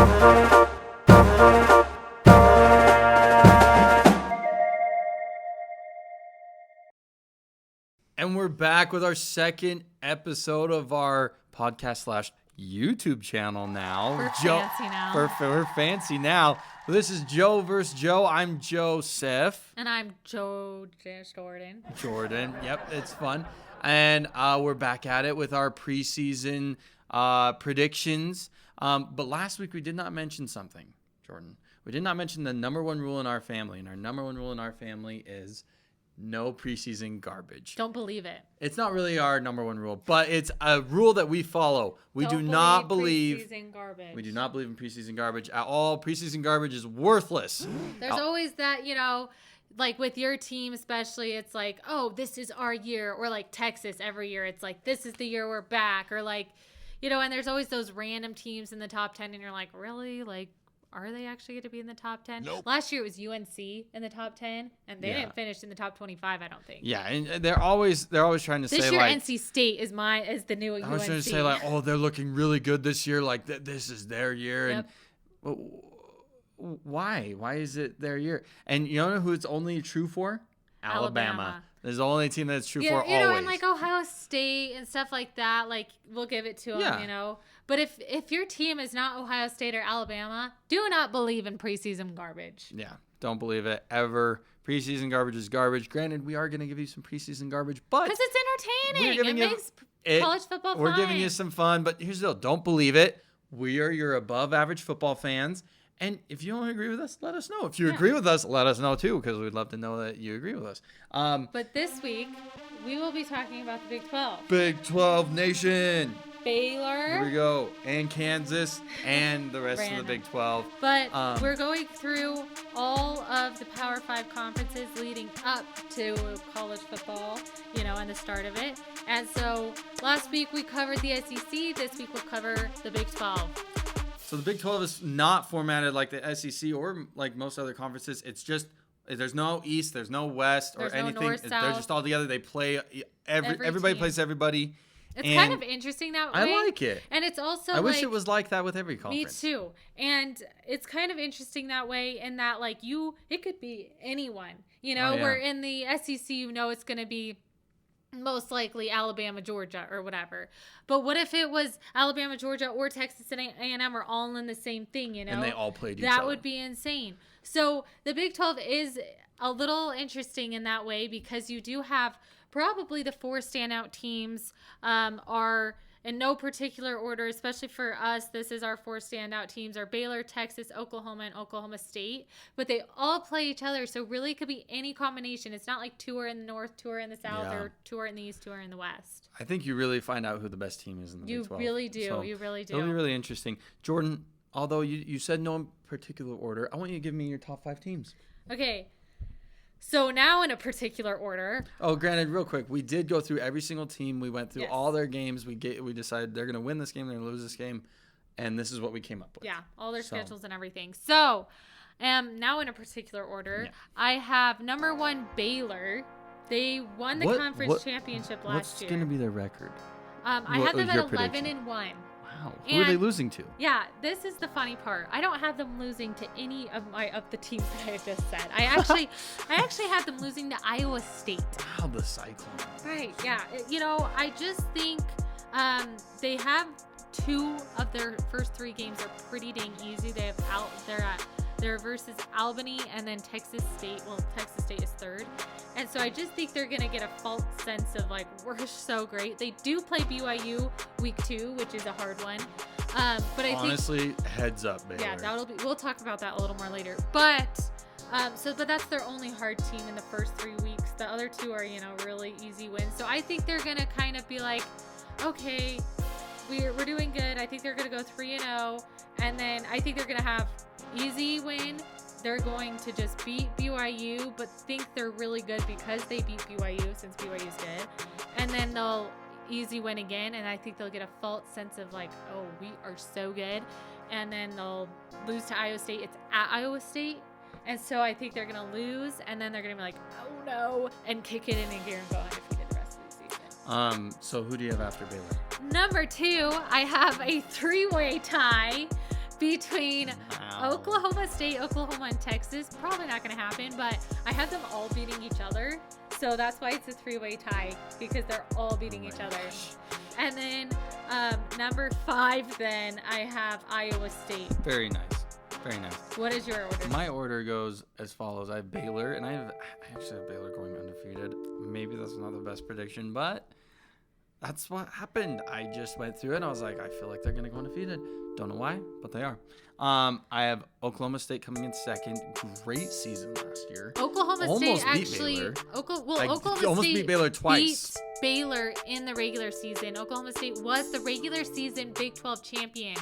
And we're back with our second episode of our podcast / YouTube channel now. We're fancy now. We're fancy now. This is Joe versus Joe. I'm Joseph. And I'm Jordan. Jordan. Yep, it's fun. And we're back at it with our preseason predictions. But last week we did not mention something, Jordan. We did not mention the number one rule in our family. And our number one rule in our family is no preseason garbage. Don't believe it. It's not really our number one rule, but it's a rule that we follow. We do not believe preseason garbage. We do not believe in preseason garbage at all. Preseason garbage is worthless. There's always that, like with your team especially, it's like, oh, this is our year. Or like Texas every year, it's like, this is the year we're back. Or like, and there's always those random teams in the top 10 and you're like, really? Like, are they actually going to be in the top 10? Nope. Last year it was UNC in the top 10, and they didn't finish in the top 25, I don't think. Yeah, and they're always trying to say this year like NC State is the new UNC. I was trying to say like, oh, they're looking really good this year. Like this is their year, yep. And why? Why is it their year? And you know who it's only true for? Alabama. There's the only team that's true for always. And like Ohio State and stuff like that, like we'll give it to them, But if your team is not Ohio State or Alabama, do not believe in preseason garbage. Yeah, don't believe it ever. Preseason garbage is garbage. Granted, we are going to give you some preseason garbage, but because it's entertaining. It makes college football fun. We're giving you some fun, but here's the deal. Don't believe it. We are your above average football fans. And if you don't agree with us, let us know. If you agree with us, let us know too, because we'd love to know that you agree with us. But this week, we will be talking about the Big 12. Big 12 Nation. Baylor. Here we go. And Kansas and the rest of the Big 12. But we're going through all of the Power 5 conferences leading up to college football, and the start of it. And so last week we covered the SEC. This week we'll cover the Big 12. So the Big 12 is not formatted like the SEC or like most other conferences. It's just there's no East, there's no West or anything. No North, They're South. just all together. They play everybody plays everybody. It's kind of interesting that way. I like it. And it's also I wish it was like that with every conference. Me too. And it's kind of interesting that way in that like it could be anyone. Where in the SEC it's going to be most likely Alabama, Georgia, or whatever. But what if it was Alabama, Georgia, or Texas and A&M are all in the same thing, And they all played each other. That would be insane. So the Big 12 is a little interesting in that way because you do have probably the four standout teams are in no particular order, especially for us. This is our four standout teams are Baylor, Texas, Oklahoma, and Oklahoma State. But they all play each other, so really it could be any combination. It's not like two are in the north, two are in the south, or two are in the east, two are in the west. I think you really find out who the best team is in the Big 12. You really do. So you really do. It'll be really interesting. Jordan, although you said no particular order, I want you to give me your top 5 teams. Okay. So now in a particular order. Oh, granted, real quick, we did go through every single team. We went through all their games. We decided they're going to win this game, they're going to lose this game, and this is what we came up with. Yeah, all their schedules and everything. So now in a particular order, I have number 1 Baylor. They won the conference championship last year. What's going to be their record? I had them at 11-1. Wow. Who are they losing to? Yeah, this is the funny part. I don't have them losing to any of the teams that I just said. I actually had them losing to Iowa State. Wow, the Cyclones. Right, yeah. I just think they have 2 of their first 3 games are pretty dang easy. They're versus Albany and then Texas State. Well, Texas State is 3rd. And so I just think they're going to get a false sense of like, we're so great. They do play BYU week 2, which is a hard one. But I honestly, heads up, Baylor. Yeah, we'll talk about that a little more later. But that's their only hard team in the first 3 weeks. The other 2 are, really easy wins. So I think they're going to kind of be like, okay, we're doing good. I think they're going to go 3-0. And then I think they're going to have easy win. They're going to just beat BYU, but think they're really good because they beat BYU since BYU's good. And then they'll easy win again, and I think they'll get a false sense of like, oh, we are so good. And then they'll lose to Iowa State. It's at Iowa State. And so I think they're going to lose, and then they're going to be like, oh, no, and kick it in gear and go undefeated the rest of the season. So who do you have after Baylor? Number 2, I have a 3-way tie between Wow. Oklahoma State, Oklahoma, and Texas. Probably not going to happen, but I have them all beating each other. So that's why it's a three-way tie, because they're all beating each other. And then number 5, then I have Iowa State. Very nice. Very nice. What is your order? My order goes as follows. I have Baylor, and I actually have Baylor going undefeated. Maybe that's not the best prediction, but that's what happened. I just went through it, and I was like, I feel like they're going to go undefeated. Don't know why, but they are. I have Oklahoma State coming in second. Great season last year. Oklahoma Almost State beat actually. Baylor. Oklahoma almost State beat Baylor twice. Beat Baylor in the regular season. Oklahoma State was the regular season Big 12 champion.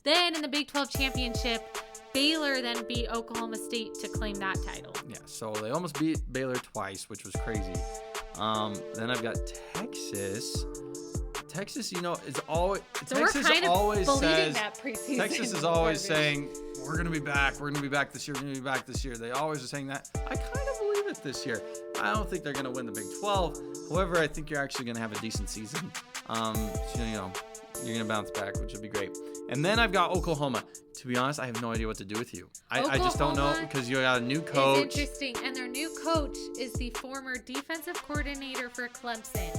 Then in the Big 12 championship, Baylor then beat Oklahoma State to claim that title. Yeah, so they almost beat Baylor twice, which was crazy. Then I've got Texas. Texas, is always So Texas we're kind of always believing says that preseason. Texas is always saying we're gonna be back. We're gonna be back this year. We're gonna be back this year. They always are saying that. I kind of believe it this year. I don't think they're gonna win the Big 12. However, I think you're actually gonna have a decent season. So, you're gonna bounce back, which would be great. And then I've got Oklahoma. To be honest, I have no idea what to do with you. I just don't know, because you got a new coach. It's interesting, and their new coach is the former defensive coordinator for Clemson,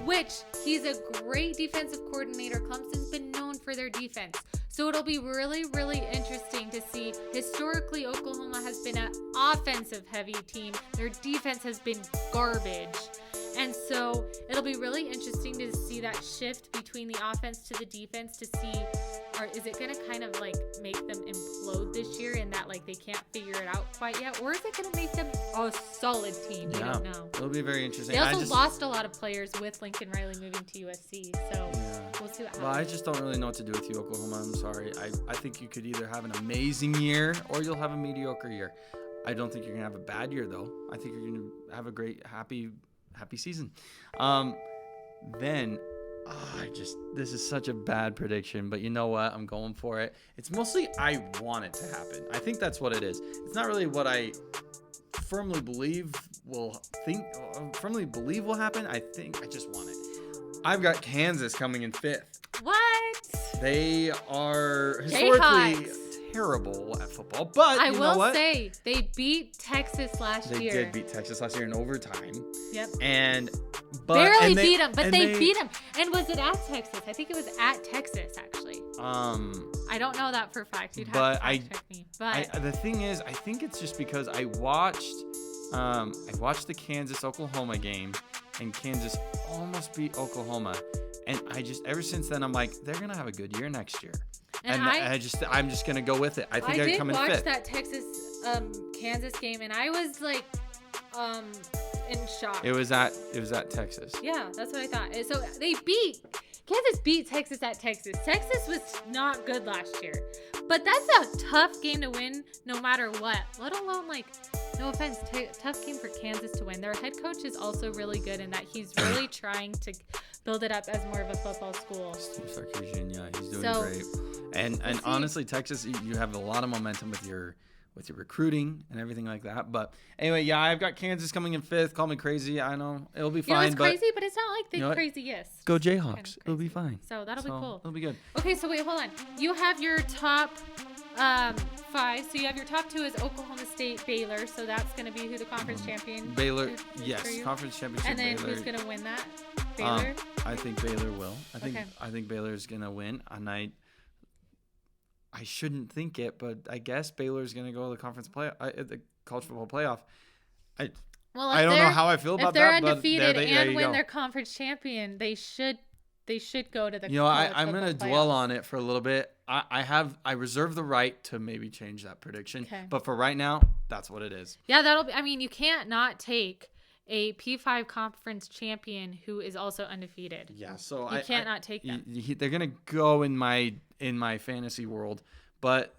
which he's a great defensive coordinator. Clemson's been known for their defense. So it'll be really, really interesting to see. Historically, Oklahoma has been an offensive-heavy team. Their defense has been garbage. And so it'll be really interesting to see that shift between the offense to the defense to see, is it going to kind of like make them implode this year in that like they can't figure it out quite yet? Or is it going to make them a solid team? We don't know. It'll be very interesting. They also lost a lot of players with Lincoln Riley moving to USC. So we'll see what happens. Well, I just don't really know what to do with you, Oklahoma. I'm sorry. I think you could either have an amazing year or you'll have a mediocre year. I don't think you're going to have a bad year, though. I think you're going to have a great, happy season. This is such a bad prediction, but you know what? I'm going for it. It's mostly I want it to happen. I think that's what it is. It's not really what I firmly believe will happen. I just want it. I've got Kansas coming in 5th. What? They are historically terrible at football, but I you know what? will say they beat Texas last year. They did beat Texas last year in overtime. Yep. Barely beat them, but they beat them. And was it at Texas? I think it was at Texas, actually. I don't know that for a fact. You'd have to fact check me. But the thing is, I think it's just because I watched the Kansas-Oklahoma game, and Kansas almost beat Oklahoma. And ever since then, I'm like, they're going to have a good year next year. And I'm just going to go with it. I think I come in 5th. I did watch that Texas Kansas game, and I was like in shock. It was at Texas. Yeah, that's what I thought. So Kansas beat Texas at Texas. Texas was not good last year. But that's a tough game to win no matter what. Let alone, no offense, tough game for Kansas to win. Their head coach is also really good in that he's really trying to build it up as more of a football school. Steve Sarkisian, yeah, he's doing great. And honestly, Texas, you have a lot of momentum with your recruiting and everything like that. But anyway, yeah, I've got Kansas coming in 5th. Call me crazy. I know. It'll be fine. It's crazy, but it's not like the craziest. Go Jayhawks. It'll be fine. So that'll be cool. It'll be good. Okay, so wait, hold on. You have your top 5. So you have your top 2 is Oklahoma State, Baylor. So that's going to be who the conference champion Baylor, yes. Conference championship, and then Baylor. Who's going to win that? Baylor? I think Baylor will. I think Baylor's going to win. And I shouldn't think it, but I guess Baylor's going to go to the conference the college football playoff. I don't know how I feel about that. If they're undefeated and win their conference champion, they should go to the. I'm going to dwell on it for a little bit. I reserve the right to maybe change that prediction, but for right now, that's what it is. Yeah, that'll be. I mean, you can't not take a P5 conference champion who is also undefeated. Yeah, so you can't not take them. They're gonna go in my fantasy world, but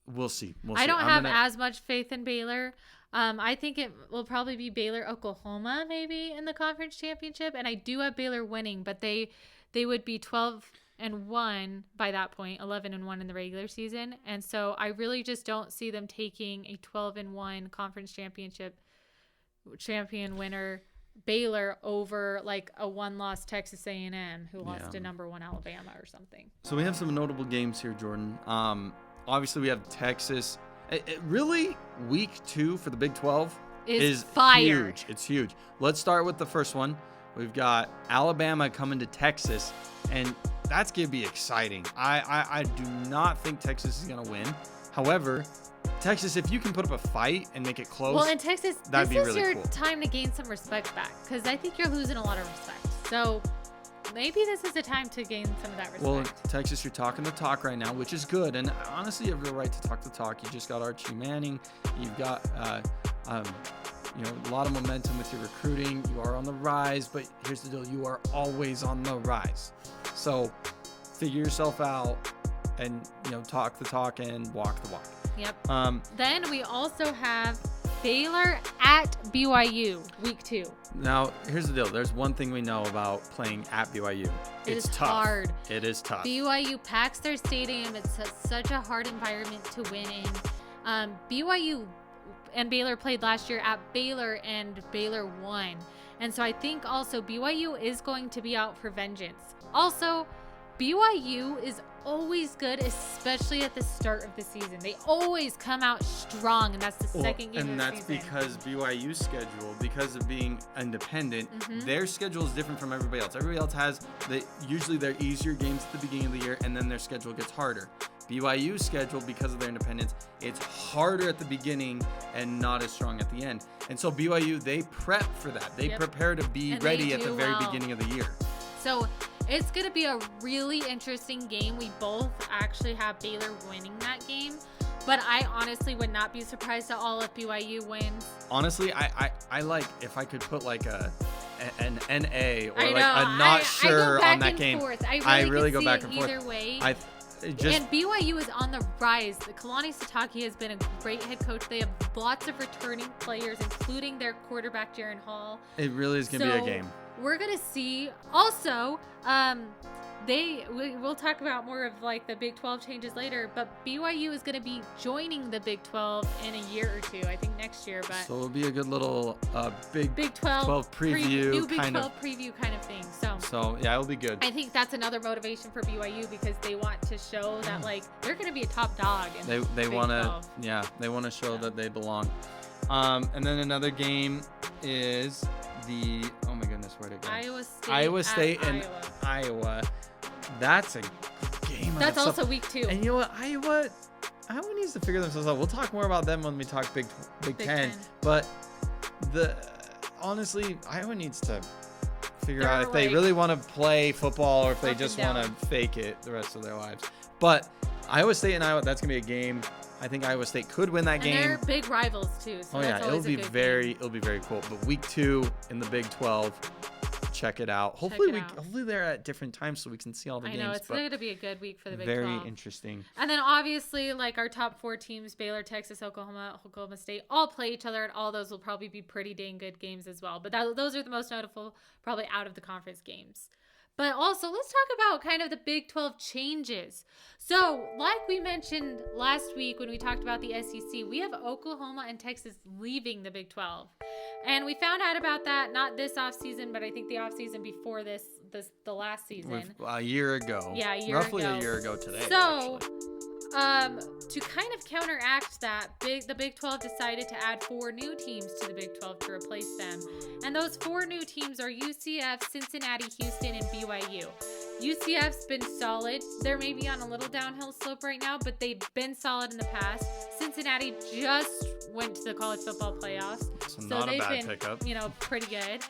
we'll see. I don't have as much faith in Baylor. I think it will probably be Baylor, Oklahoma, maybe in the conference championship, and I do have Baylor winning, but they would be 12-1 by that point, 11-1 in the regular season, and so I really just don't see them taking a 12-1 conference championship champion winner Baylor over like a 1-loss Texas A&M who lost to number 1 Alabama or something. So we have some notable games here, Jordan. obviously we have Texas. Really, week 2 for the Big 12 is fire. huge. It's huge. Let's start with the first one. We've got Alabama coming to Texas, and that's going to be exciting. I do not think Texas is going to win. However, Texas, if you can put up a fight and make it close, well, in Texas, that'd this be is really your cool. time to gain some respect back, because I think you're losing a lot of respect. So maybe this is the time to gain some of that respect. Well, Texas, you're talking the talk right now, which is good. And honestly, you have the right to talk the talk. You just got Archie Manning. You've got, a lot of momentum with your recruiting. You are on the rise, but here's the deal. You are always on the rise. So figure yourself out and, talk the talk and walk the walk. Yep. Then we also have Baylor at BYU, week 2. Now, here's the deal. There's one thing we know about playing at BYU. It's tough. Hard. It is tough. BYU packs their stadium. It's such a hard environment to win in. BYU and Baylor played last year at Baylor, and Baylor won. And so I think also BYU is going to be out for vengeance. Also, BYU is always good, especially at the start of the season. They always come out strong, and that's the second game of the season. And that's because BYU's schedule, because of being independent, their schedule is different from everybody else. Everybody else has usually their easier games at the beginning of the year, and then their schedule gets harder. BYU's schedule, because of their independence, it's harder at the beginning and not as strong at the end. And so BYU, they prep for that. They prepare to be ready at the very beginning of the year. So it's going to be a really interesting game. We both actually have Baylor winning that game, but I honestly would not be surprised at all if BYU wins. Honestly, I like if I could put like an NA or like know. a not sure on that game. I really go back and forth. Either way. And BYU is on the rise. Kalani Sitake has been a great head coach. They have lots of returning players, including their quarterback, Jaron Hall. It really is going to be a game. We're going to see. Also, we'll talk about more of like the Big 12 changes later, but BYU is going to be joining the Big 12 in a year or two, I think next year. But so it'll be a good little Big 12 preview, new Big 12 preview kind of thing. So yeah, it'll be good. I think that's another motivation for BYU because they want to show that like they're going to be a top dog. They want to they want to show that they belong. And then another game is oh my goodness, where'd it go? Iowa State and Iowa. That's a game. That's also week 2. And you know what? Iowa needs to figure themselves out. We'll talk more about them when we talk Big 10. But honestly, Iowa needs to figure out if they really want to play football or if they just want to fake it the rest of their lives. But Iowa State and Iowa, that's gonna be a game. I think Iowa State could win that game. They're big rivals too. So it'll be very cool. But week 2 in the Big 12, check it out. Hopefully they're at different times so we can see all the games. I know it's going to be a good week for the Big 12. Very interesting. And then obviously like our top 4 teams, Baylor, Texas, Oklahoma State, all play each other, and all those will probably be pretty dang good games as well. But those are the most notable, probably out of the conference games. But also, let's talk about kind of the Big 12 changes. So, like we mentioned last week when we talked about the SEC, we have Oklahoma and Texas leaving the Big 12. And we found out about that, not this offseason, but I think the offseason before the last season. A year ago. Yeah, roughly a year ago today. So, to kind of counteract that, the Big 12 decided to add 4 new teams to the Big 12 to replace them. And those 4 new teams are UCF, Cincinnati, Houston, and BYU. UCF's been solid. They're maybe on a little downhill slope right now, but they've been solid in the past. Cincinnati just went to the college football playoffs. So they've been pickup. Pretty good.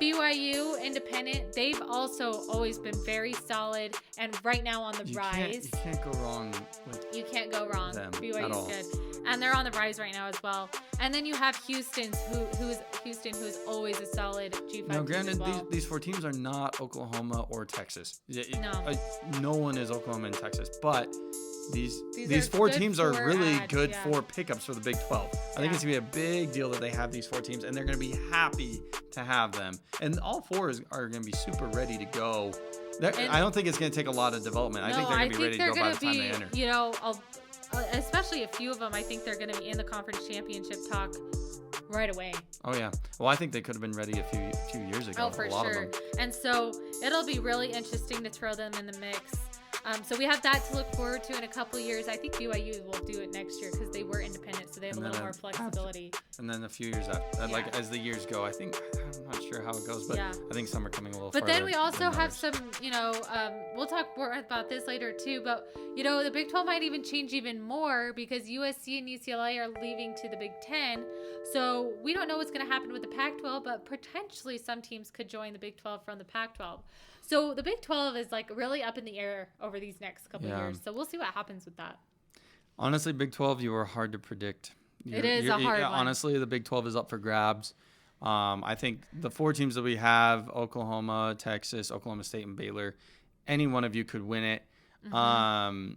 BYU, independent, they've also always been very solid and right now on the rise. You can't go wrong with You can't go wrong. them BYU's at all. good. And they're on the rise right now as well. And then you have Houston, who's always a solid G5 Now, team granted, as well. these 4 teams are not Oklahoma or Texas. No. No one is Oklahoma and Texas, but these are 4 good teams are for really adds, good yeah. for pickups for the Big 12. I think it's going to be a big deal that they have these 4 teams, and they're going to be happy to have them. And all 4 are going to be super ready to go. I don't think it's going to take a lot of development. I think they're going to be ready to go by the time they enter. Especially a few of them, I think they're going to be in the conference championship talk right away. Oh, yeah. Well, I think they could have been ready a few years ago. Oh, for a lot sure. Of them. And so it'll be really interesting to throw them in the mix. So we have that to look forward to in a couple years. I think BYU will do it next year because they were independent, so they have a little more flexibility. And then a few years after, like as the years go, I'm not sure how it goes, but I think some are coming a little But farther. then we also have some, we'll talk more about this later too, but, the Big 12 might even change even more because USC and UCLA are leaving to the Big 10. So we don't know what's going to happen with the Pac-12, but potentially some teams could join the Big 12 from the Pac-12. So the Big 12 is like really up in the air over these next couple of years. So we'll see what happens with that. Honestly, Big 12, you are hard to predict. It is a hard one. Honestly, the Big 12 is up for grabs. I think the 4 teams that we have, Oklahoma, Texas, Oklahoma State, and Baylor, any one of you could win it. Mm-hmm.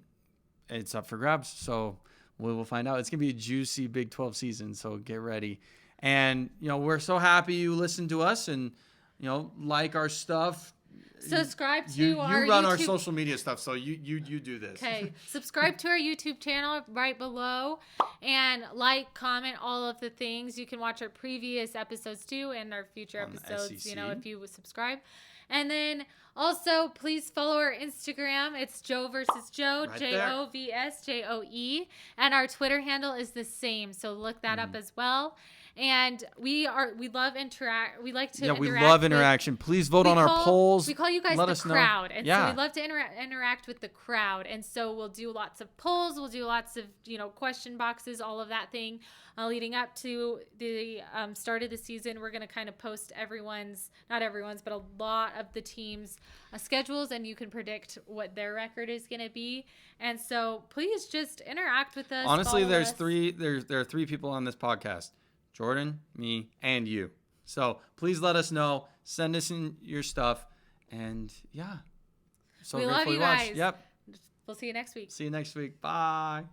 It's up for grabs. So we will find out. It's going to be a juicy Big 12 season, so get ready. And, we're so happy you listened to us and, like our stuff. Subscribe to you our run YouTube. Our social media stuff, so you do this. Okay. Subscribe to our YouTube channel right below and comment all of the things. You can watch our previous episodes too and our future episodes, if you would subscribe. And then also please follow our Instagram. It's Joe versus Joe, right JOVSJOE. And our Twitter handle is the same. So look that up as well. And we love interact. We like to interact. We love interaction. Please vote on our polls. We call you guys the crowd. And so we love to interact with the crowd. And so we'll do lots of polls. We'll do lots of, question boxes, all of that thing. Leading up to the start of the season, we're going to kind of post not everyone's, but a lot of the teams' schedules, and you can predict what their record is going to be. And so please just interact with us. Honestly, there are 3 people on this podcast. Jordan, me, and you. So please let us know. Send us in your stuff. And so we love you guys. Yep. We'll see you next week. See you next week. Bye.